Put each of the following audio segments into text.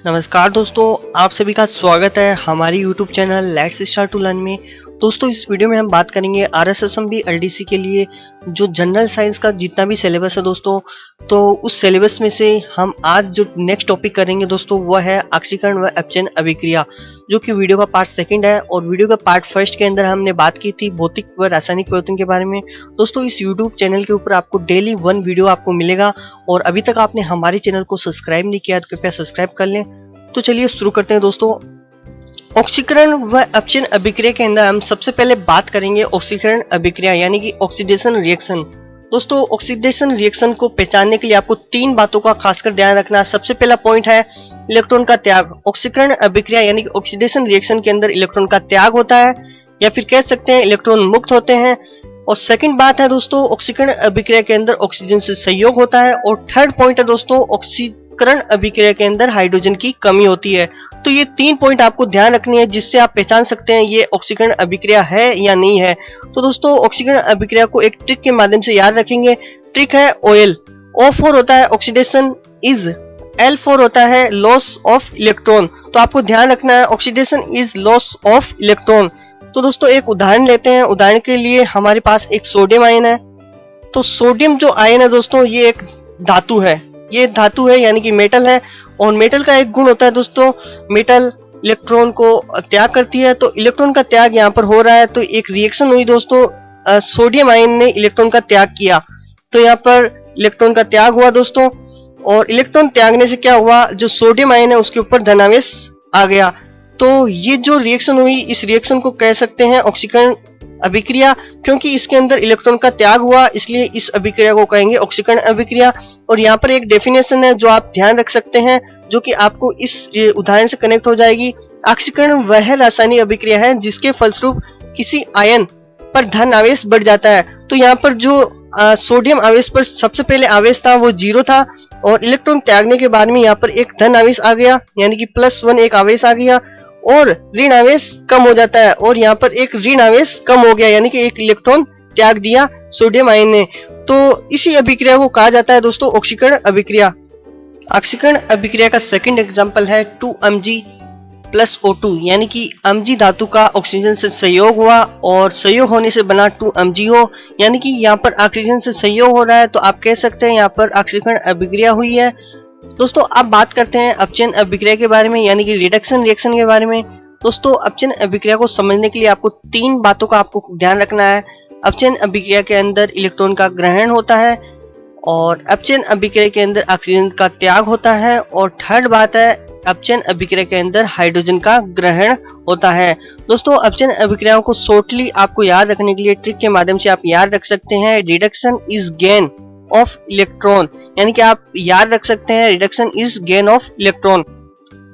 नमस्कार दोस्तों, आप सभी का स्वागत है हमारी YouTube channel let's start to learn में। दोस्तों, इस वीडियो में हम बात करेंगे आरएसएसएमबी एलडीसी के लिए जो जनरल साइंस का जितना भी सिलेबस है दोस्तों, तो उस सिलेबस में से हम आज जो नेक्स्ट टॉपिक करेंगे दोस्तों वह है ऑक्सीकरण व अपचयन अभिक्रिया, जो कि वीडियो का पार्ट सेकंड है। और वीडियो का पार्ट फर्स्ट के अंदर हमने बात की थी भौतिक व रासायनिक परिवर्तन के बारे में। दोस्तों, इस यूट्यूब चैनल के ऊपर आपको डेली 1 वीडियो आपको मिलेगा और अभी तक आपने हमारे चैनल को सब्सक्राइब नहीं किया तो कृपया सब्सक्राइब कर लें। तो चलिए शुरू करते हैं दोस्तों। ऑक्सीकरण व अपचयन अभिक्रिया के अंदर हम सबसे पहले बात करेंगे ऑक्सीकरण अभिक्रिया यानी कि ऑक्सीडेशन रिएक्शन। दोस्तों, ऑक्सीडेशन रिएक्शन को पहचानने के लिए आपको 3 बातों का खासकर ध्यान रखना है। सबसे पहला पॉइंट है इलेक्ट्रॉन का त्याग। ऑक्सीकरण अभिक्रिया यानी कि ऑक्सीडेशन रिएक्शन के अंदर इलेक्ट्रॉन का त्याग होता है या फिर कह सकते हैं इलेक्ट्रॉन मुक्त होते हैं। और सेकंड बात है दोस्तों, ऑक्सीकरण अभिक्रिया के अंदर ऑक्सीजन से सहयोग होता है। और थर्ड पॉइंट है दोस्तों, ऑक्सीकरण अभिक्रिया के अंदर हाइड्रोजन की कमी होती है। तो ये 3 पॉइंट आपको ध्यान रखनी है जिससे आप पहचान सकते हैं ये ऑक्सीकरण अभिक्रिया है या नहीं है। तो दोस्तों, ऑक्सीकरण अभिक्रिया को एक ट्रिक के माध्यम से याद रखेंगे। ट्रिक है OL। O4 होता है ऑक्सीडेशन इज, L4 होता है लॉस ऑफ इलेक्ट्रॉन। तो आपको ध्यान रखना है oxidation is loss of electron. तो दोस्तों, एक उदाहरण लेते हैं। उदाहरण के लिए हमारे पास एक सोडियम आयन है। तो सोडियम जो आयन है दोस्तों, ये एक धातु है। ये धातु है यानी कि मेटल है। और मेटल का एक गुण होता है दोस्तों, मेटल इलेक्ट्रॉन को त्याग करती है। तो इलेक्ट्रॉन का त्याग यहाँ पर हो रहा है। तो एक रिएक्शन हुई दोस्तों, सोडियम आयन ने इलेक्ट्रॉन का त्याग किया। तो यहाँ पर इलेक्ट्रॉन का त्याग हुआ दोस्तों। और इलेक्ट्रॉन त्यागने से क्या हुआ, जो सोडियम आयन है उसके ऊपर धनावेश आ गया। तो ये जो रिएक्शन हुई, इस रिएक्शन को कह सकते हैं ऑक्सीकरण अभिक्रिया। क्योंकि इसके अंदर इलेक्ट्रॉन का त्याग हुआ, इसलिए इस अभिक्रिया को कहेंगे ऑक्सीकरण अभिक्रिया। और यहाँ पर एक डेफिनेशन है जो आप ध्यान रख सकते हैं, जो कि आपको इस उदाहरण से कनेक्ट हो जाएगी। ऑक्सीकरण वह रासायनिक अभिक्रिया है जिसके फलस्वरूप किसी आयन पर धन आवेश बढ़ जाता है। तो यहाँ पर जो सोडियम आवेश पर सबसे पहले आवेश था वो 0 था। और इलेक्ट्रॉन त्यागने के बाद में यहाँ पर एक धन आवेश आ गया यानी कि +1 एक आवेश आ गया। और ऋण आवेश कम हो जाता है और यहाँ पर एक ऋण आवेश कम हो गया यानी कि एक इलेक्ट्रॉन त्याग दिया सोडियम आयन ने। तो इसी अभिक्रिया को कहा जाता है दोस्तों ऑक्सीकरण अभिक्रिया। ऑक्सीकरण अभिक्रिया का सेकंड एग्जांपल है 2Mg+O2 यानी कि Mg धातु का ऑक्सीजन से सहयोग हुआ और सहयोग होने से बना 2MgO यानी कि यहाँ पर ऑक्सीजन से सहयोग हो रहा है। तो आप कह सकते हैं यहाँ पर ऑक्सीकरण अभिक्रिया हुई है। दोस्तों, अब बात करते हैं अपचयन अभिक्रिया के बारे में यानी कि रिडक्शन रिएक्शन के बारे में। दोस्तों, अपचयन अभिक्रिया को समझने के लिए आपको 3 बातों का आपको ध्यान रखना है। अपचयन अभिक्रिया के अंदर इलेक्ट्रॉन का ग्रहण होता है और अपचयन अभिक्रिया के अंदर ऑक्सीजन का त्याग होता है। और थर्ड बात है अपचयन अभिक्रिया के अंदर हाइड्रोजन का ग्रहण होता है। दोस्तों, अपचयन अभिक्रियाओं को शॉर्टली आपको याद रखने के लिए ट्रिक के माध्यम से आप याद रख सकते हैं reduction is gain of electron यानी कि आप याद रख सकते हैं reduction is gain of electron.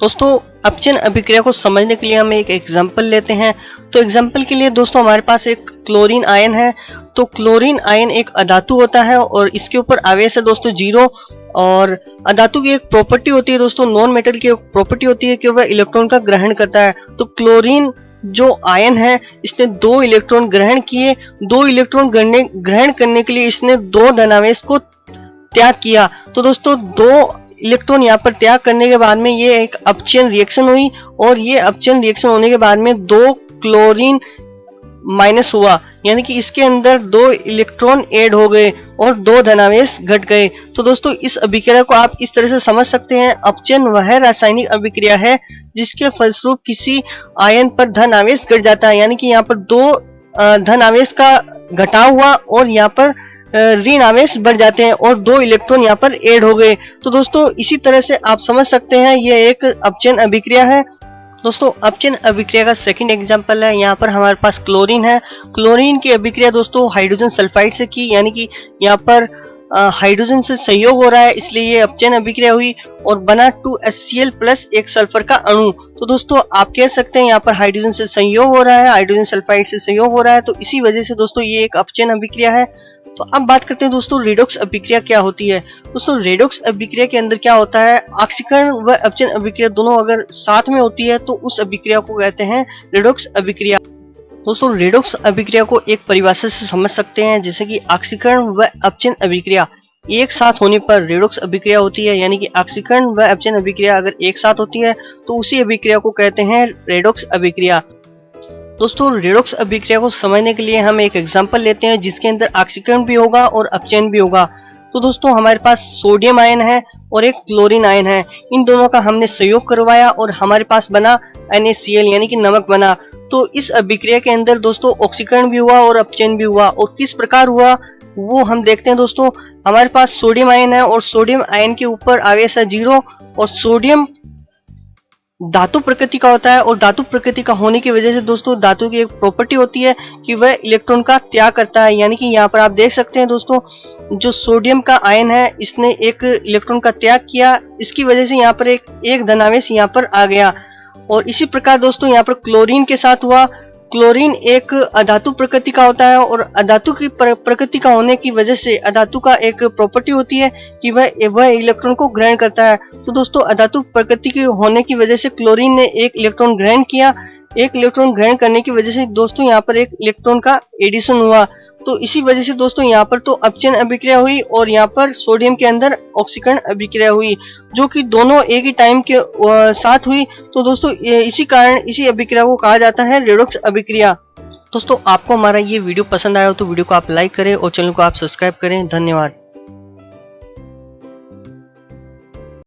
दोस्तों, अपचयन अभिक्रिया को समझने के लिए हम एक एग्जांपल लेते हैं। तो एग्जांपल के लिए दोस्तों हमारे पास एक क्लोरीन आयन है। तो क्लोरीन आयन एक अधातु होता है और इसके ऊपर आवेश है दोस्तों 0। और अधातु की एक प्रॉपर्टी होती है दोस्तों, नॉन मेटल की एक प्रॉपर्टी होती है कि वह इलेक्ट्रॉन का ग्रहण करता है। तो क्लोरीन जो आयन है इसने 2 इलेक्ट्रॉन ग्रहण किए। 2 इलेक्ट्रॉन ग्रहण करने के लिए इसने 2 धनावेश को त्याग किया। तो दोस्तों, 2 इलेक्ट्रॉन यहाँ पर त्याग करने के बाद में ये एक अपचयन रिएक्शन हुई और ये अपचयन रिएक्शन होने के बाद में 2 क्लोरीन माइनस हुआ यानी कि इसके अंदर 2 इलेक्ट्रॉन ऐड हो गए और 2 धनावेश घट गए। तो दोस्तों, इस अभिक्रिया को आप इस तरह से समझ सकते हैं अपचयन वह रासायनिक अभिक्रिया है जिसके फलस्वरूप किसी आयन पर धन आवेश घट जाता है यानी कि यहाँ पर 2 धन आवेश का घटाव हुआ और यहाँ पर ऋण आवेश बढ़ जाते हैं और 2 इलेक्ट्रॉन यहाँ पर ऐड हो गए। तो दोस्तों, इसी तरह से आप समझ सकते हैं ये एक अपचयन अभिक्रिया है। दोस्तों, अपचयन अभिक्रिया का सेकंड एग्जांपल है, यहाँ पर हमारे पास क्लोरीन है। क्लोरीन की अभिक्रिया दोस्तों हाइड्रोजन सल्फाइड से की यानी कि यहाँ पर हाइड्रोजन से सहयोग हो रहा है, इसलिए ये अपचयन अभिक्रिया हुई और बना 2HCl+ एक सल्फर का अणु। तो दोस्तों, आप कह सकते हैं यहाँ पर हाइड्रोजन से सहयोग हो रहा है, हाइड्रोजन सल्फाइड से सहयोग हो रहा है। तो इसी वजह से दोस्तों ये एक अपचयन अभिक्रिया है। तो अब बात करते हैं दोस्तों रेडॉक्स अभिक्रिया क्या होती है। दोस्तों, रेडॉक्स अभिक्रिया के अंदर क्या होता है, ऑक्सीकरण व अपचयन अभिक्रिया दोनों अगर साथ में होती है तो उस अभिक्रिया को कहते हैं रेडॉक्स अभिक्रिया। दोस्तों, रेडॉक्स अभिक्रिया को एक परिभाषा से समझ सकते हैं जैसे कि ऑक्सीकरण व अपचयन अभिक्रिया एक साथ होने पर रेडॉक्स अभिक्रिया होती है, यानी कि ऑक्सीकरण व अपचयन अभिक्रिया अगर एक साथ होती है तो उसी अभिक्रिया को कहते हैं रेडॉक्स अभिक्रिया। दोस्तों रेडॉक्स अभिक्रिया को समझने के लिए हम एक एग्जांपल लेते हैं जिसके अंदर ऑक्सीकरण भी होगा और अपचयन भी होगा। तो दोस्तों हमारे पास सोडियम आयन है और एक क्लोरीन आयन है, इन दोनों का हमने संयोग करवाया और हमारे पास बना NaCl यानी कि नमक बना। तो इस अभिक्रिया के अंदर दोस्तों ऑक्सीकरण भी हुआ और अपचयन भी हुआ, और किस प्रकार हुआ वो हम देखते हैं। दोस्तों हमारे पास सोडियम आयन है और सोडियम आयन के ऊपर आवेश है 0, और सोडियम धातु प्रकृति का होता है, और धातु प्रकृति का होने की वजह से दोस्तों धातु की एक प्रॉपर्टी होती है कि वह इलेक्ट्रॉन का त्याग करता है। यानी कि यहाँ पर आप देख सकते हैं दोस्तों, जो सोडियम का आयन है इसने एक इलेक्ट्रॉन का त्याग किया, इसकी वजह से यहाँ पर एक धनावेश यहाँ पर आ गया। और इसी प्रकार दोस्तों यहाँ पर क्लोरीन के साथ हुआ। क्लोरीन एक अधातु प्रकृति का होता है, और अधातु की प्रकृति का होने की वजह से अधातु का एक प्रॉपर्टी होती है कि वह इलेक्ट्रॉन को ग्रहण करता है। तो दोस्तों अधातु प्रकृति के होने की वजह से क्लोरीन ने एक इलेक्ट्रॉन ग्रहण किया। एक इलेक्ट्रॉन ग्रहण करने की वजह से दोस्तों यहाँ पर एक इलेक्ट्रॉन का एडिशन हुआ। तो इसी वजह से दोस्तों यहाँ पर तो अपचयन अभिक्रिया हुई और यहाँ पर सोडियम के अंदर ऑक्सीकरण अभिक्रिया हुई, जो कि दोनों एक ही टाइम के साथ हुई। तो दोस्तों इसी कारण इसी अभिक्रिया को कहा जाता है रेडॉक्स अभिक्रिया। दोस्तों आपको हमारा ये वीडियो पसंद आया हो तो वीडियो को आप लाइक करें और चैनल को आप सब्सक्राइब करें। धन्यवाद।